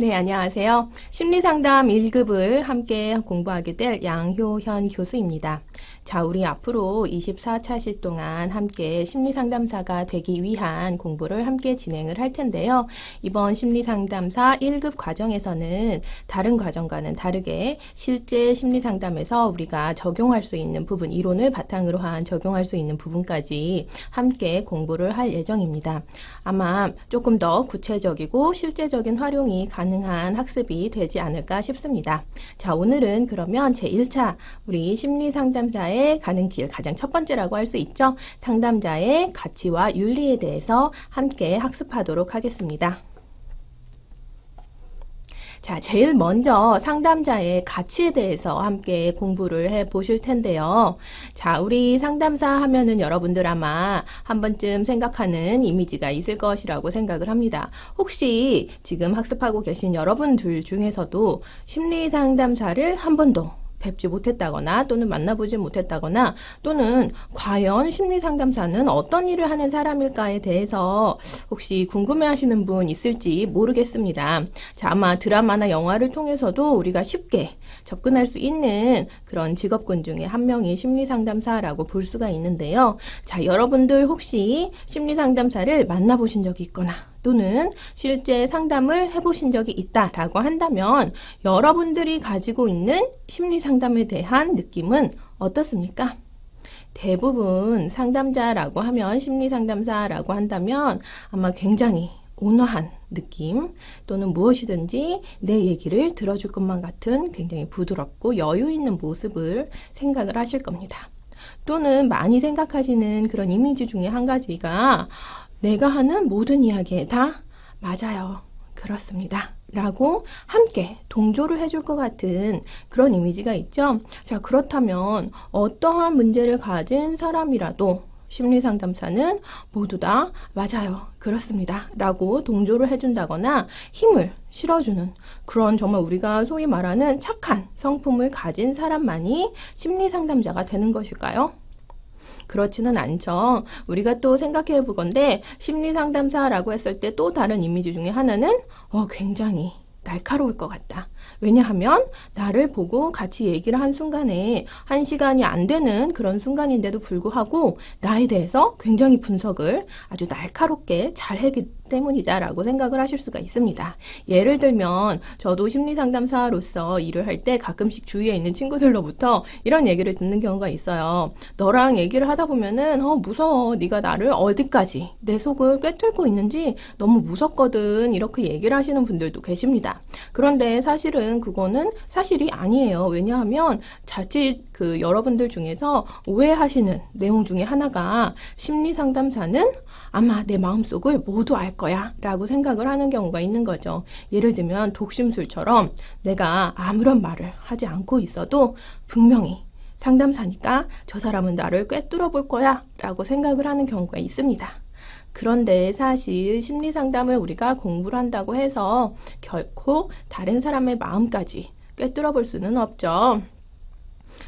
네, 안녕하세요. 심리상담 1급을 함께 공부하게 될 양효현 교수입니다. 자, 우리 앞으로 24차시 동안 함께 심리상담사가 되기 위한 공부를 함께 진행을 할 텐데요. 이번 심리상담사 1급 과정에서는 다른 과정과는 다르게 실제 심리상담에서 우리가 적용할 수 있는 부분, 이론을 바탕으로 한 적용할 수 있는 부분까지 함께 공부를 할 예정입니다. 아마 조금 더 구체적이고 실제적인 활용이 가능한 학습이 되지 않을까 싶습니다. 자, 오늘은 그러면 제1차 우리 심리상담사의 가는 길, 가장 첫 번째라고 할 수 있죠. 상담자의 가치와 윤리에 대해서 함께 학습하도록 하겠습니다. 자, 제일 먼저 상담자의 가치에 대해서 함께 공부를 해 보실 텐데요. 자, 우리 상담사 하면은 여러분들 아마 한 번쯤 생각하는 이미지가 있을 것이라고 생각을 합니다. 혹시 지금 학습하고 계신 여러분들 중에서도 심리 상담사를 한 번도 뵙지 못했다거나 또는 만나보지 못했다거나 또는 과연 심리상담사는 어떤 일을 하는 사람일까에 대해서 혹시 궁금해하시는 분 있을지 모르겠습니다. 자, 아마 드라마나 영화를 통해서도 우리가 쉽게 접근할 수 있는 그런 직업군 중에 한 명이 심리상담사라고 볼 수가 있는데요. 자, 여러분들 혹시 심리상담사를 만나보신 적이 있거나 또는 실제 상담을 해보신 적이 있다라고 한다면 여러분들이 가지고 있는 심리상담에 대한 느낌은 어떻습니까? 대부분 상담자라고 하면 심리상담사라고 한다면 아마 굉장히 온화한 느낌 또는 무엇이든지 내 얘기를 들어줄 것만 같은 굉장히 부드럽고 여유 있는 모습을 생각을 하실 겁니다. 또는 많이 생각하시는 그런 이미지 중에 한 가지가 내가 하는 모든 이야기에 다 맞아요. 그렇습니다. 라고 함께 동조를 해줄 것 같은 그런 이미지가 있죠. 자, 그렇다면 어떠한 문제를 가진 사람이라도 심리상담사는 모두 다 맞아요. 그렇습니다. 라고 동조를 해준다거나 힘을 실어주는 그런 정말 우리가 소위 말하는 착한 성품을 가진 사람만이 심리상담자가 되는 것일까요? 그렇지는 않죠. 우리가 또 생각해 보건대 심리상담사라고 했을 때 또 다른 이미지 중에 하나는 굉장히 날카로울 것 같다. 왜냐하면 나를 보고 같이 얘기를 한 순간에 1시간이 안 되는 그런 순간인데도 불구하고 나에 대해서 굉장히 분석을 아주 날카롭게 잘 하기 때문이다라고 생각을 하실 수가 있습니다. 예를 들면 저도 심리상담사로서 일을 할 때 가끔씩 주위에 있는 친구들로부터 이런 얘기를 듣는 경우가 있어요. 너랑 얘기를 하다 보면은 무서워. 네가 나를 어디까지 내 속을 꿰뚫고 있는지 너무 무섭거든. 이렇게 얘기를 하시는 분들도 계십니다. 그런데 사실은 그거는 사실이 아니에요. 왜냐하면 자칫 여러분들 중에서 오해하시는 내용 중에 하나가 심리상담사는 아마 내 마음속을 모두 알 거야 라고 생각을 하는 경우가 있는 거죠. 예를 들면 독심술처럼 내가 아무런 말을 하지 않고 있어도 분명히 상담사니까 저 사람은 나를 꿰뚫어 볼 거야 라고 생각을 하는 경우가 있습니다. 그런데 사실 심리상담을 우리가 공부를 한다고 해서 결코 다른 사람의 마음까지 꿰뚫어 볼 수는 없죠.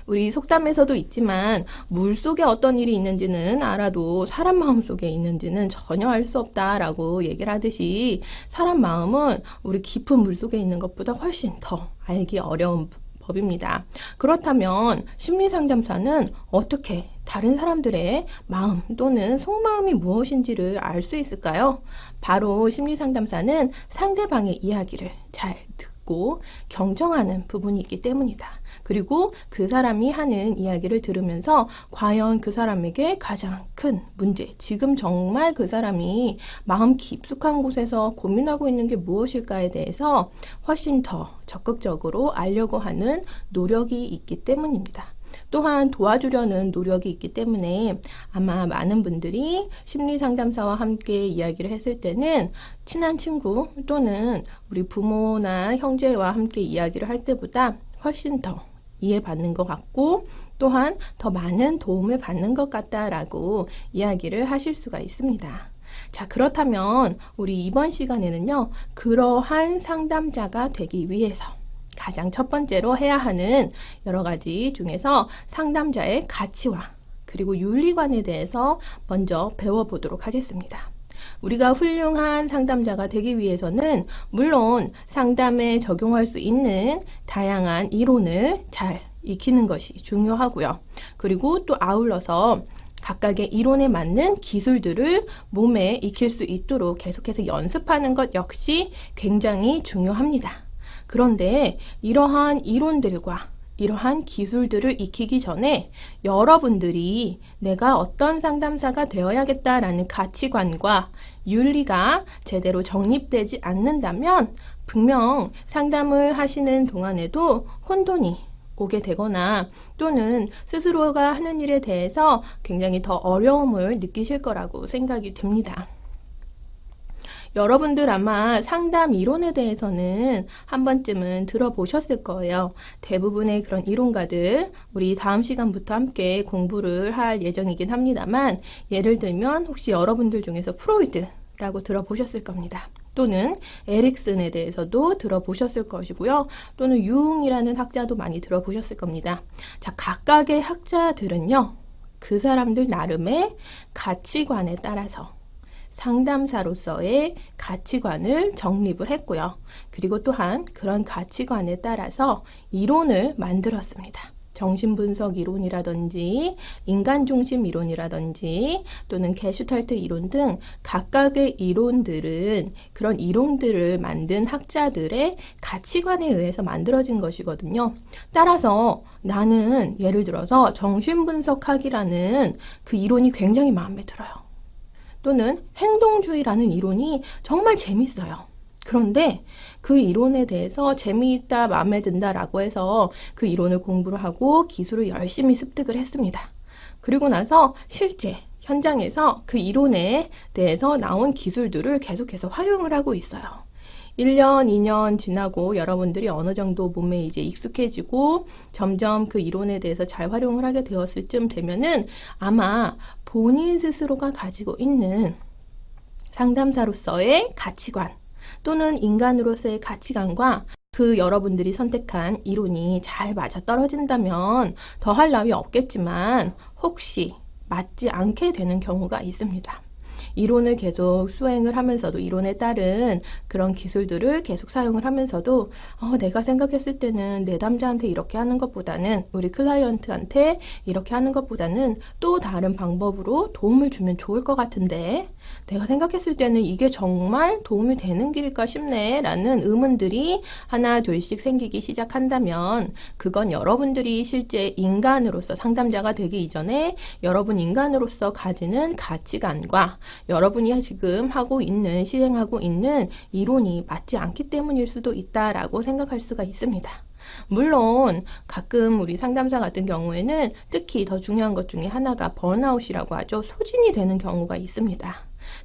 우리 속담에서도 있지만 물속에 어떤 일이 있는지는 알아도 사람 마음속에 있는지는 전혀 알 수 없다라고 얘기를 하듯이 사람 마음은 우리 깊은 물속에 있는 것보다 훨씬 더 알기 어려운 법입니다. 그렇다면 심리상담사는 어떻게 다른 사람들의 마음 또는 속마음이 무엇인지를 알 수 있을까요? 바로 심리상담사는 상대방의 이야기를 잘 듣고 경청하는 부분이 있기 때문이다. 그리고 그 사람이 하는 이야기를 들으면서 과연 그 사람에게 가장 큰 문제, 지금 정말 그 사람이 마음 깊숙한 곳에서 고민하고 있는 게 무엇일까에 대해서 훨씬 더 적극적으로 알려고 하는 노력이 있기 때문입니다. 또한 도와주려는 노력이 있기 때문에 아마 많은 분들이 심리상담사와 함께 이야기를 했을 때는 친한 친구 또는 우리 부모나 형제와 함께 이야기를 할 때보다 훨씬 더 이해받는 것 같고 또한 더 많은 도움을 받는 것 같다라고 이야기를 하실 수가 있습니다. 자, 그렇다면 우리 이번 시간에는요, 그러한 상담자가 되기 위해서 가장 첫 번째로 해야 하는 여러 가지 중에서 상담자의 가치와 그리고 윤리관에 대해서 먼저 배워보도록 하겠습니다. 우리가 훌륭한 상담자가 되기 위해서는 물론 상담에 적용할 수 있는 다양한 이론을 잘 익히는 것이 중요하고요. 그리고 또 아울러서 각각의 이론에 맞는 기술들을 몸에 익힐 수 있도록 계속해서 연습하는 것 역시 굉장히 중요합니다. 그런데 이러한 이론들과 이러한 기술들을 익히기 전에 여러분들이 내가 어떤 상담사가 되어야겠다라는 가치관과 윤리가 제대로 정립되지 않는다면 분명 상담을 하시는 동안에도 혼돈이 오게 되거나 또는 스스로가 하는 일에 대해서 굉장히 더 어려움을 느끼실 거라고 생각이 됩니다. 여러분들 아마 상담 이론에 대해서는 한 번쯤은 들어보셨을 거예요. 대부분의 그런 이론가들 우리 다음 시간부터 함께 공부를 할 예정이긴 합니다만 예를 들면 혹시 여러분들 중에서 프로이드라고 들어보셨을 겁니다. 또는 에릭슨에 대해서도 들어보셨을 것이고요. 또는 융이라는 학자도 많이 들어보셨을 겁니다. 자, 각각의 학자들은요. 그 사람들 나름의 가치관에 따라서 상담사로서의 가치관을 정립을 했고요. 그리고 또한 그런 가치관에 따라서 이론을 만들었습니다. 정신분석 이론이라든지 인간중심 이론이라든지 또는 게슈탈트 이론 등 각각의 이론들은 그런 이론들을 만든 학자들의 가치관에 의해서 만들어진 것이거든요. 따라서 나는 예를 들어서 정신분석학이라는 그 이론이 굉장히 마음에 들어요. 또는 행동주의라는 이론이 정말 재밌어요. 그런데 그 이론에 대해서 재미있다, 마음에 든다라고 해서 그 이론을 공부를 하고 기술을 열심히 습득을 했습니다. 그리고 나서 실제 현장에서 그 이론에 대해서 나온 기술들을 계속해서 활용을 하고 있어요. 1년, 2년 지나고 여러분들이 어느 정도 몸에 이제 익숙해지고 점점 그 이론에 대해서 잘 활용을 하게 되었을 쯤 되면은 아마 본인 스스로가 가지고 있는 상담사로서의 가치관 또는 인간으로서의 가치관과 그 여러분들이 선택한 이론이 잘 맞아떨어진다면 더할 나위 없겠지만 혹시 맞지 않게 되는 경우가 있습니다. 이론을 계속 수행을 하면서도 이론에 따른 그런 기술들을 계속 사용을 하면서도 내가 생각했을 때는 내담자한테 이렇게 하는 것보다는 우리 클라이언트한테 이렇게 하는 것보다는 또 다른 방법으로 도움을 주면 좋을 것 같은데 내가 생각했을 때는 이게 정말 도움이 되는 길일까 싶네 라는 의문들이 하나 둘씩 생기기 시작한다면 그건 여러분들이 실제 인간으로서 상담자가 되기 이전에 여러분 인간으로서 가지는 가치관과 여러분이 지금 하고 있는, 시행하고 있는 이론이 맞지 않기 때문일 수도 있다라고 생각할 수가 있습니다. 물론 가끔 우리 상담사 같은 경우에는 특히 더 중요한 것 중에 하나가 번아웃이라고 하죠. 소진이 되는 경우가 있습니다.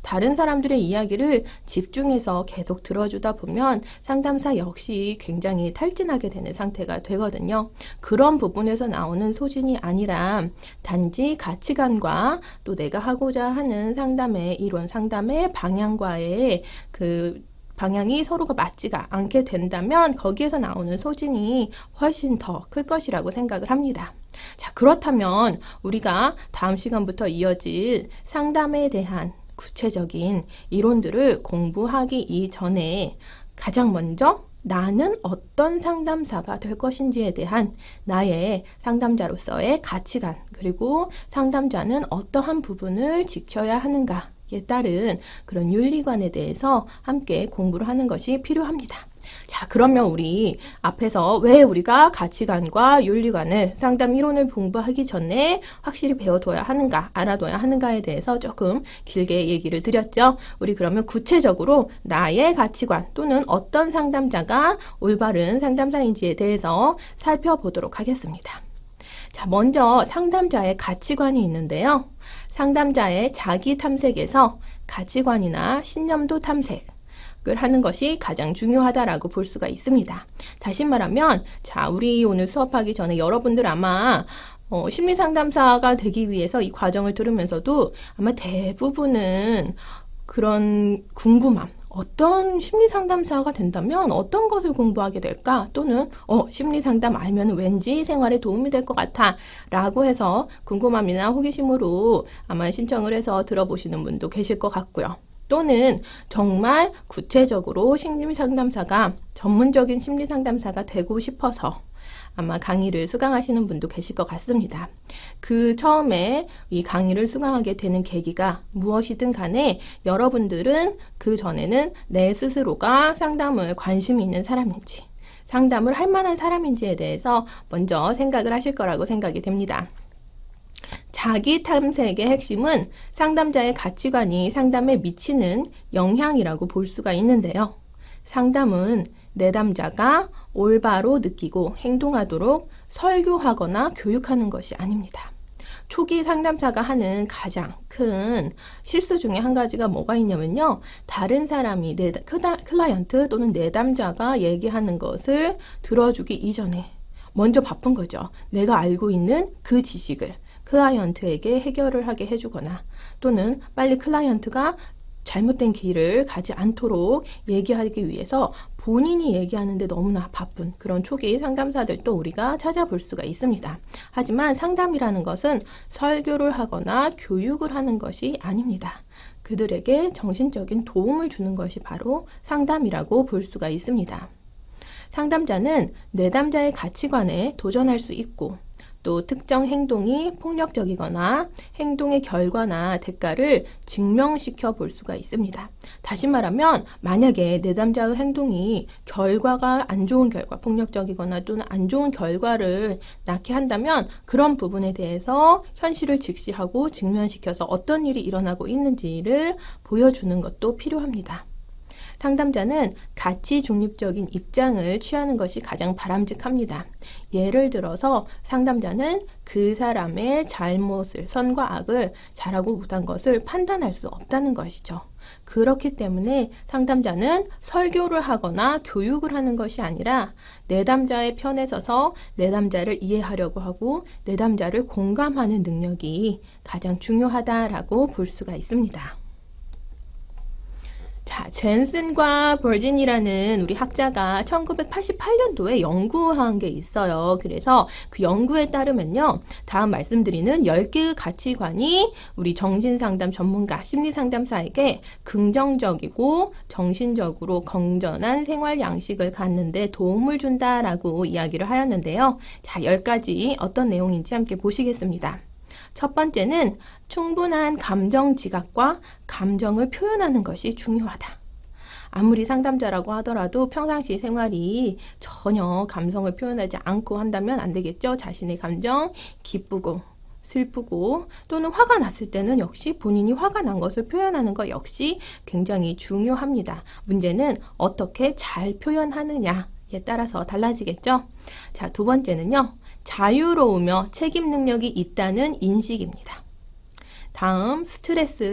다른 사람들의 이야기를 집중해서 계속 들어주다 보면 상담사 역시 굉장히 탈진하게 되는 상태가 되거든요. 그런 부분에서 나오는 소진이 아니라 단지 가치관과 또 내가 하고자 하는 상담의 이론, 상담의 방향과의 그 방향이 서로가 맞지가 않게 된다면 거기에서 나오는 소진이 훨씬 더 클 것이라고 생각을 합니다. 자, 그렇다면 우리가 다음 시간부터 이어질 상담에 대한 구체적인 이론들을 공부하기 이전에 가장 먼저 나는 어떤 상담사가 될 것인지에 대한 나의 상담자로서의 가치관 그리고 상담자는 어떠한 부분을 지켜야 하는가에 따른 그런 윤리관에 대해서 함께 공부를 하는 것이 필요합니다. 자, 그러면 우리 앞에서 왜 우리가 가치관과 윤리관을 상담 이론을 공부하기 전에 확실히 배워둬야 하는가, 알아둬야 하는가에 대해서 조금 길게 얘기를 드렸죠. 우리 그러면 구체적으로 나의 가치관 또는 어떤 상담자가 올바른 상담사인지에 대해서 살펴보도록 하겠습니다. 자, 먼저 상담자의 가치관이 있는데요. 상담자의 자기 탐색에서 가치관이나 신념도 탐색 을 하는 것이 가장 중요하다라고 볼 수가 있습니다. 다시 말하면 자, 우리 오늘 수업하기 전에 여러분들 아마 심리상담사가 되기 위해서 이 과정을 들으면서도 아마 대부분은 그런 궁금함 어떤 심리상담사가 된다면 어떤 것을 공부하게 될까? 또는 심리상담 알면 왠지 생활에 도움이 될 것 같아 라고 해서 궁금함이나 호기심으로 아마 신청을 해서 들어보시는 분도 계실 것 같고요. 또는 정말 구체적으로 심리상담사가 전문적인 심리상담사가 되고 싶어서 아마 강의를 수강하시는 분도 계실 것 같습니다. 그 처음에 이 강의를 수강하게 되는 계기가 무엇이든 간에 여러분들은 그 전에는 내 스스로가 상담을 관심이 있는 사람인지 상담을 할 만한 사람인지에 대해서 먼저 생각을 하실 거라고 생각이 됩니다. 자기 탐색의 핵심은 상담자의 가치관이 상담에 미치는 영향이라고 볼 수가 있는데요. 상담은 내담자가 올바로 느끼고 행동하도록 설교하거나 교육하는 것이 아닙니다. 초기 상담사가 하는 가장 큰 실수 중에 한 가지가 뭐가 있냐면요. 다른 사람이 클라이언트 또는 내담자가 얘기하는 것을 들어주기 이전에 먼저 바쁜 거죠. 내가 알고 있는 그 지식을 클라이언트에게 해결을 하게 해주거나 또는 빨리 클라이언트가 잘못된 길을 가지 않도록 얘기하기 위해서 본인이 얘기하는데 너무나 바쁜 그런 초기 상담사들도 우리가 찾아볼 수가 있습니다. 하지만 상담이라는 것은 설교를 하거나 교육을 하는 것이 아닙니다. 그들에게 정신적인 도움을 주는 것이 바로 상담이라고 볼 수가 있습니다. 상담자는 내담자의 가치관에 도전할 수 있고 또 특정 행동이 폭력적이거나 행동의 결과나 대가를 증명시켜 볼 수가 있습니다. 다시 말하면 만약에 내담자의 행동이 결과가 안 좋은 결과, 폭력적이거나 또는 안 좋은 결과를 낳게 한다면 그런 부분에 대해서 현실을 직시하고 직면시켜서 어떤 일이 일어나고 있는지를 보여주는 것도 필요합니다. 상담자는 가치 중립적인 입장을 취하는 것이 가장 바람직합니다. 예를 들어서 상담자는 그 사람의 잘못을, 선과 악을 잘하고 못한 것을 판단할 수 없다는 것이죠. 그렇기 때문에 상담자는 설교를 하거나 교육을 하는 것이 아니라 내담자의 편에 서서 내담자를 이해하려고 하고 내담자를 공감하는 능력이 가장 중요하다라고 볼 수가 있습니다. 자, 젠슨과 버진이라는 우리 학자가 1988년도에 연구한 게 있어요. 그래서 그 연구에 따르면요. 다음 말씀드리는 10개의 가치관이 우리 정신상담 전문가, 심리상담사에게 긍정적이고 정신적으로 건전한 생활 양식을 갖는 데 도움을 준다라고 이야기를 하였는데요. 자, 10가지 어떤 내용인지 함께 보시겠습니다. 첫 번째는 충분한 감정 지각과 감정을 표현하는 것이 중요하다. 아무리 상담자라고 하더라도 평상시 생활이 전혀 감성을 표현하지 않고 한다면 안 되겠죠. 자신의 감정, 기쁘고 슬프고 또는 화가 났을 때는 역시 본인이 화가 난 것을 표현하는 것 역시 굉장히 중요합니다. 문제는 어떻게 잘 표현하느냐에 따라서 달라지겠죠. 자, 두 번째는요. 자유로우며 책임 능력이 있다는 인식입니다. 다음 스트레스에